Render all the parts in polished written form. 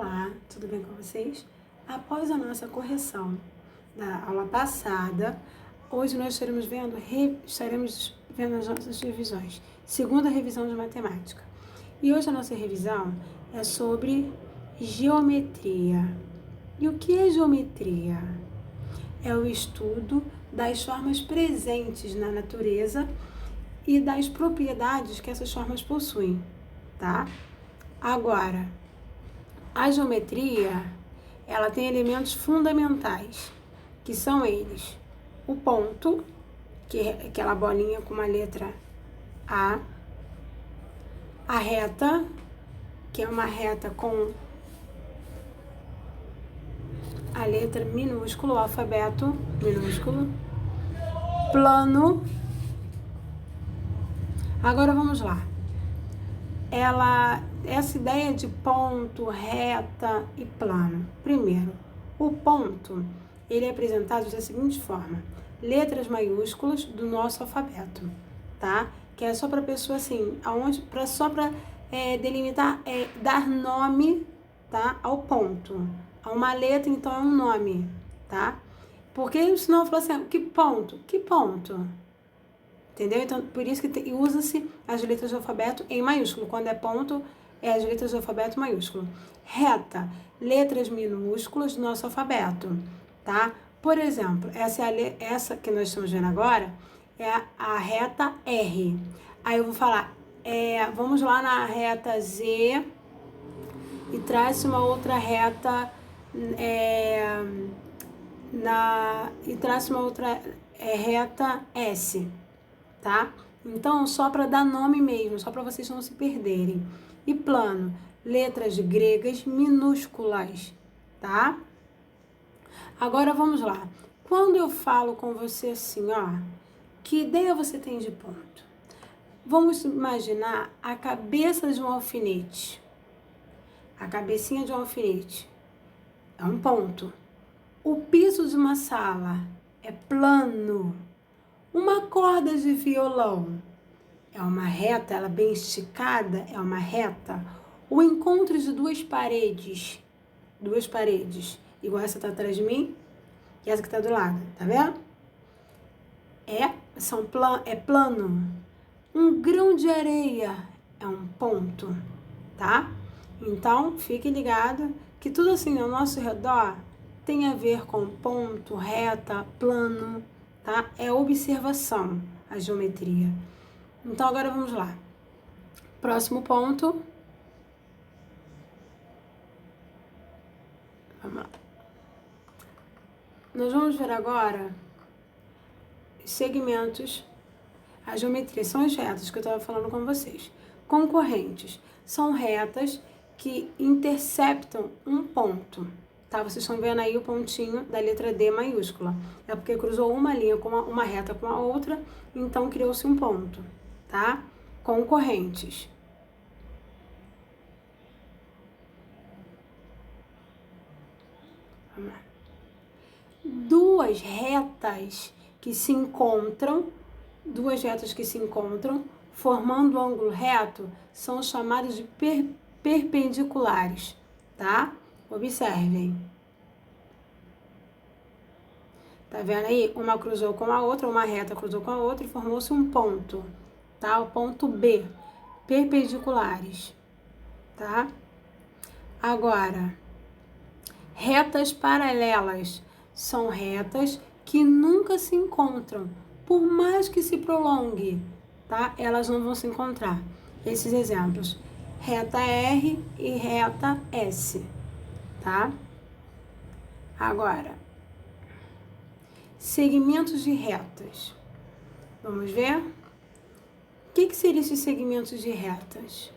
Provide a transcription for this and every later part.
Olá, tudo bem com vocês? Após a nossa correção da aula passada, hoje nós estaremos vendo as nossas revisões, segunda revisão de matemática. E hoje a nossa revisão é sobre geometria. E o que é geometria? É o estudo das formas presentes na natureza e das propriedades que essas formas possuem, tá? Agora, a geometria, ela tem elementos fundamentais, que são eles: o ponto, que é aquela bolinha com uma letra A reta, que é uma reta com a letra minúscula, o alfabeto minúsculo, plano. Agora vamos lá. Essa ideia de ponto, reta e plano. Primeiro, o ponto, ele é apresentado da seguinte forma: letras maiúsculas do nosso alfabeto, tá? Que é só para pessoa assim, só para delimitar, dar nome, tá? Ao ponto. A uma letra, então, é um nome, tá? Porque senão eu falo assim, que ponto? Que ponto? Entendeu? Então, por isso que usa-se as letras do alfabeto em maiúsculo. Quando é ponto, é as letras do alfabeto maiúsculo. Reta, letras minúsculas do nosso alfabeto, tá? Por exemplo, essa que nós estamos vendo agora é a reta R. Aí eu vou falar, vamos lá na reta Z e traz uma outra reta, e traz uma outra reta S. Tá? Então, só para dar nome mesmo, só para vocês não se perderem. E plano, letras gregas minúsculas, tá? Agora vamos lá. Quando eu falo com você assim, ó, que ideia você tem de ponto? Vamos imaginar a cabeça de um alfinete. A cabecinha de um alfinete é um ponto. O piso de uma sala é plano. Uma corda de violão é uma reta, ela bem esticada, é uma reta. O encontro de duas paredes, igual essa tá atrás de mim e essa que tá do lado, tá vendo? É plano. Um grão de areia é um ponto, tá? Então, fique ligado que tudo assim ao nosso redor tem a ver com ponto, reta, plano, tá? É observação, a geometria. Então, agora vamos lá. Próximo ponto. Vamos lá. Nós vamos ver agora segmentos. A geometria são as retas que eu estava falando com vocês. Concorrentes são retas que interceptam um ponto. Tá? Vocês estão vendo aí o pontinho da letra D maiúscula. É porque cruzou uma linha com uma reta com a outra, então criou-se um ponto, tá? Concorrentes. Vamos lá. Duas retas que se encontram, formando um ângulo reto, são chamadas de perpendiculares, tá? Observem. Tá vendo aí? Uma cruzou com a outra, uma reta cruzou com a outra e formou-se um ponto, tá? O ponto B, perpendiculares, tá? Agora, retas paralelas são retas que nunca se encontram, por mais que se prolongue, tá? Elas não vão se encontrar. Esses exemplos, reta R e reta S, tá? Agora, segmentos de retas. Vamos ver? O que seriam esses segmentos de retas?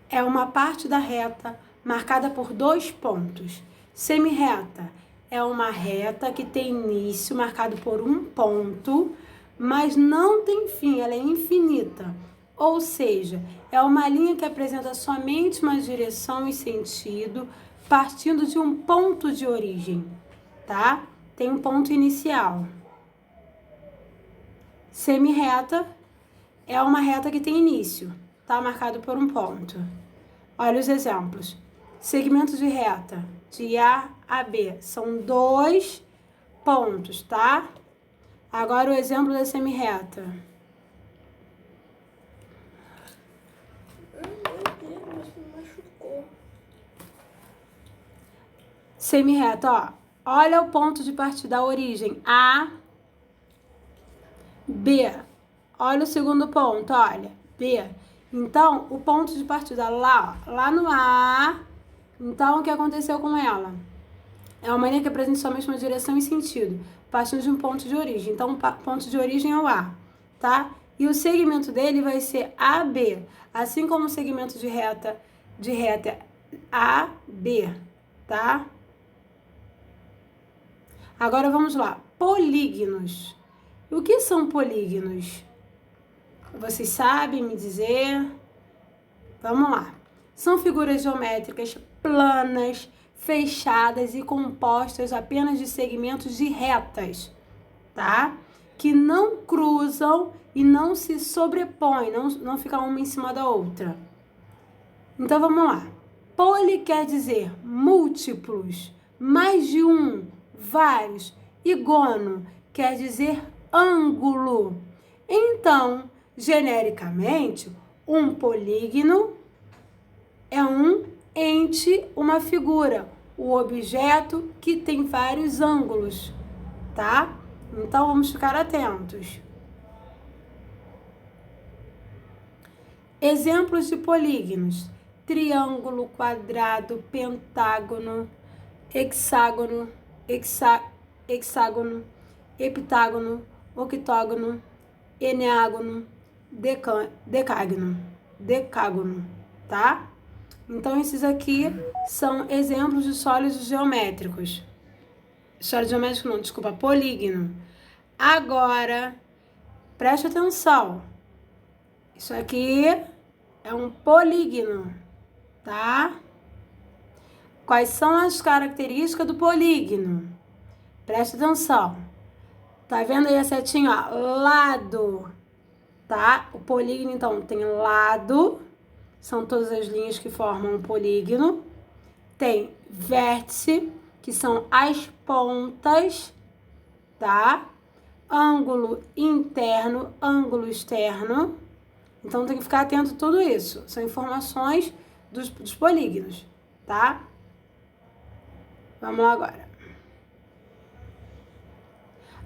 É uma parte da reta marcada por dois pontos. Semirreta é uma reta que tem início marcado por um ponto, mas não tem fim, ela é infinita. Ou seja, é uma linha que apresenta somente uma direção e sentido, partindo de um ponto de origem, tá? Tem um ponto inicial. Semirreta é uma reta que tem início, tá? Marcado por um ponto. Olha os exemplos. Segmento de reta, de A a B, são 2 pontos, tá? Agora o exemplo da semirreta. Semirreta, ó. Olha o ponto de partida, a origem. A, B. Olha o segundo ponto, olha. B. Então, o ponto de partida lá, ó, lá no A. Então, o que aconteceu com ela? É uma linha que apresenta somente uma direção e sentido, partindo de um ponto de origem. Então, o ponto de origem é o A, tá? E o segmento dele vai ser AB, assim como o segmento de reta AB, tá? Agora vamos lá. Políginos. O que são políginos? Vocês sabem me dizer? Vamos lá. São figuras geométricas planas, fechadas e compostas apenas de segmentos de retas, tá? Que não cruzam e não se sobrepõem, não ficam uma em cima da outra. Então vamos lá. Poli quer dizer múltiplos, mais de um, vários. E gono quer dizer ângulo. Então, genericamente, um polígono é um ente, uma figura, o objeto que tem vários ângulos, tá? Então, vamos ficar atentos. Exemplos de polígonos: triângulo, quadrado, pentágono, hexágono, hexágono, heptágono, octógono, eneágono, decágono, tá? Então, esses aqui são exemplos de sólidos geométricos. Sólido geométrico não, desculpa, polígono. Agora, preste atenção. Isso aqui é um polígono, tá? Quais são as características do polígono? Preste atenção. Tá vendo aí a setinha, ó? Lado, tá? O polígono, então, tem lado, são todas as linhas que formam um polígono. Tem vértice, que são as pontas, tá? Ângulo interno, ângulo externo. Então, tem que ficar atento a tudo isso. São informações dos polígonos, tá? Vamos lá agora.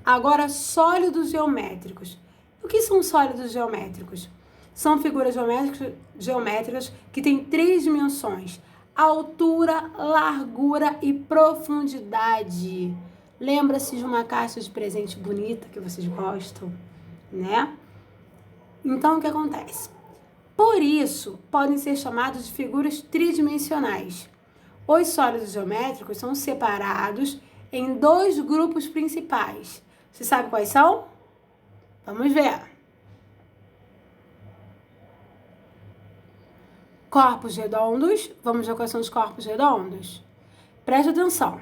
Agora, sólidos geométricos. O que são sólidos geométricos? São figuras geométricas que têm 3 dimensões: altura, largura e profundidade. Lembra-se de uma caixa de presente bonita que vocês gostam, né? Então, o que acontece? Por isso, podem ser chamados de figuras tridimensionais. Os sólidos geométricos são separados em 2 grupos principais. Você sabe quais são? Vamos ver. Corpos redondos. Vamos ver quais são os corpos redondos. Preste atenção.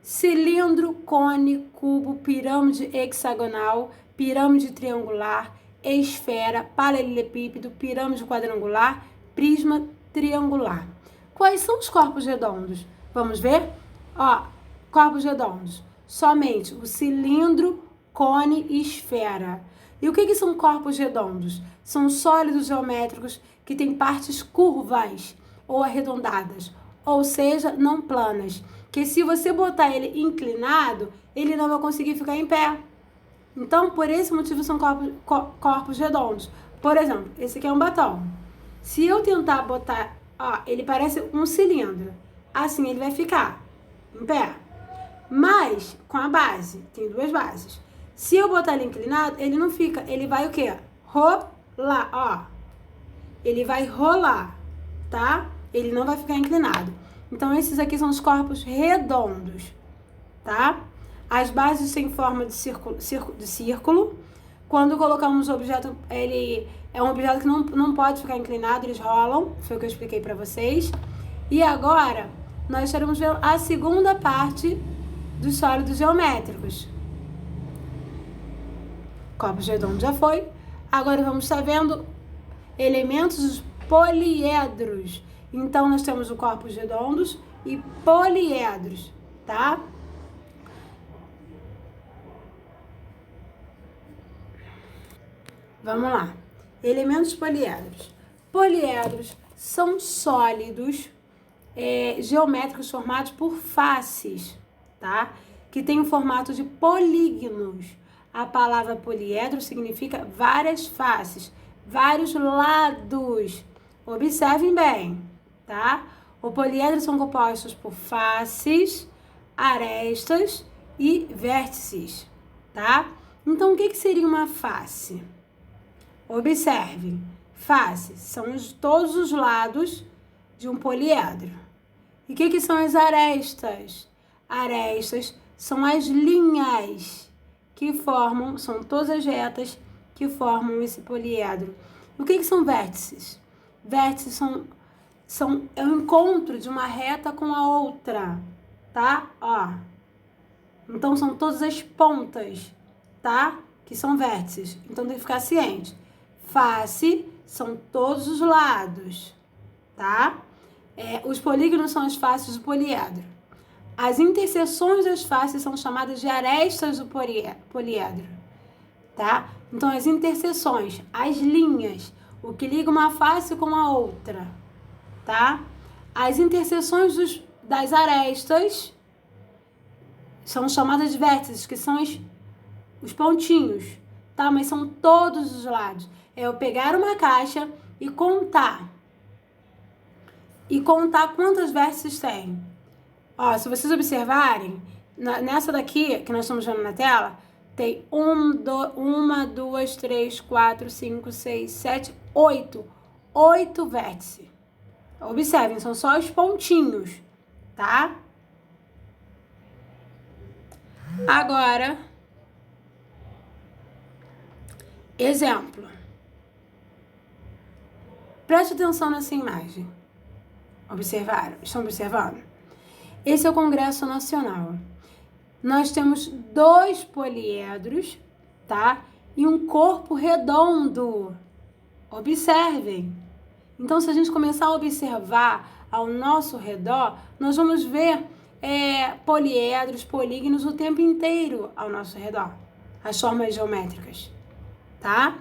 Cilindro, cone, cubo, pirâmide hexagonal, pirâmide triangular, esfera, paralelepípedo, pirâmide quadrangular, prisma triangular. Quais são os corpos redondos? Vamos ver? Ó, corpos redondos. Somente o cilindro, cone e esfera. E o que são corpos redondos? São sólidos geométricos que têm partes curvas ou arredondadas, ou seja, não planas. Que se você botar ele inclinado, ele não vai conseguir ficar em pé. Então, por esse motivo, são corpos redondos. Por exemplo, esse aqui é um batom. Se eu tentar botar, ó, ele parece um cilindro. Assim ele vai ficar em pé. Mas, com a base, tem 2 bases. Se eu botar ele inclinado, ele não fica. Ele vai o quê? Rolar, ó. Ele vai rolar, tá? Ele não vai ficar inclinado. Então, esses aqui são os corpos redondos, tá? As bases têm forma de círculo. Quando colocamos o objeto, ele é um objeto que não pode ficar inclinado, eles rolam. Foi o que eu expliquei para vocês. E agora, nós estaremos vendo a segunda parte dos sólidos geométricos. Corpos redondos já foi. Agora vamos estar vendo elementos poliedros. Então, nós temos o corpos redondos e poliedros, tá? Vamos lá. Elementos poliedros. Poliedros são sólidos geométricos formados por faces, tá? Que tem o formato de polígonos. A palavra poliedro significa várias faces, vários lados. Observem bem, tá? Os poliedros são compostos por faces, arestas e vértices, tá? Então, o que seria uma face? Observe, face são todos os lados de um poliedro. E o que são as arestas? Arestas são as linhas que formam, são todas as retas que formam esse poliedro. O que são vértices? Vértices é o encontro de uma reta com a outra, tá? Ó. Então, são todas as pontas, tá? Que são vértices. Então, tem que ficar ciente. Face são todos os lados, tá? Os polígonos são as faces do poliedro. As interseções das faces são chamadas de arestas do poliedro, tá? Então, as interseções, as linhas, o que liga uma face com a outra, tá? As interseções das arestas são chamadas de vértices, que são os pontinhos, tá? Mas são todos os lados. É eu pegar uma caixa e contar. E contar quantas vértices tem. Ó, se vocês observarem, nessa daqui, que nós estamos vendo na tela, tem 1, 2, 3, 4, 5, 6, 7, 8. 8 vértices. Observem, são só os pontinhos, tá? Agora, exemplo. Preste atenção nessa imagem. Observaram? Estão observando? Esse é o Congresso Nacional. Nós temos 2 poliedros, tá? E um corpo redondo. Observem. Então, se a gente começar a observar ao nosso redor, nós vamos ver poliedros, polígonos o tempo inteiro ao nosso redor. As formas geométricas, tá?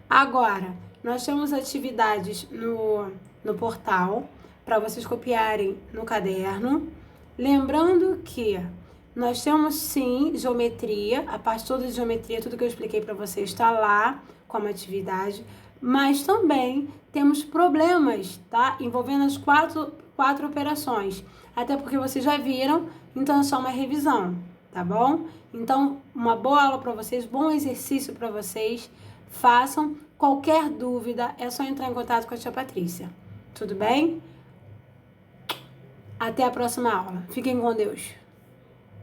Agora, nós temos atividades no portal para vocês copiarem no caderno. Lembrando que nós temos sim geometria, a parte toda de geometria, tudo que eu expliquei para vocês está lá como atividade, mas também temos problemas, tá? Envolvendo as quatro operações, até porque vocês já viram, então é só uma revisão, tá bom? Então, uma boa aula para vocês, bom exercício para vocês, façam. Qualquer dúvida, é só entrar em contato com a tia Patrícia, tudo bem? Até a próxima aula. Fiquem com Deus.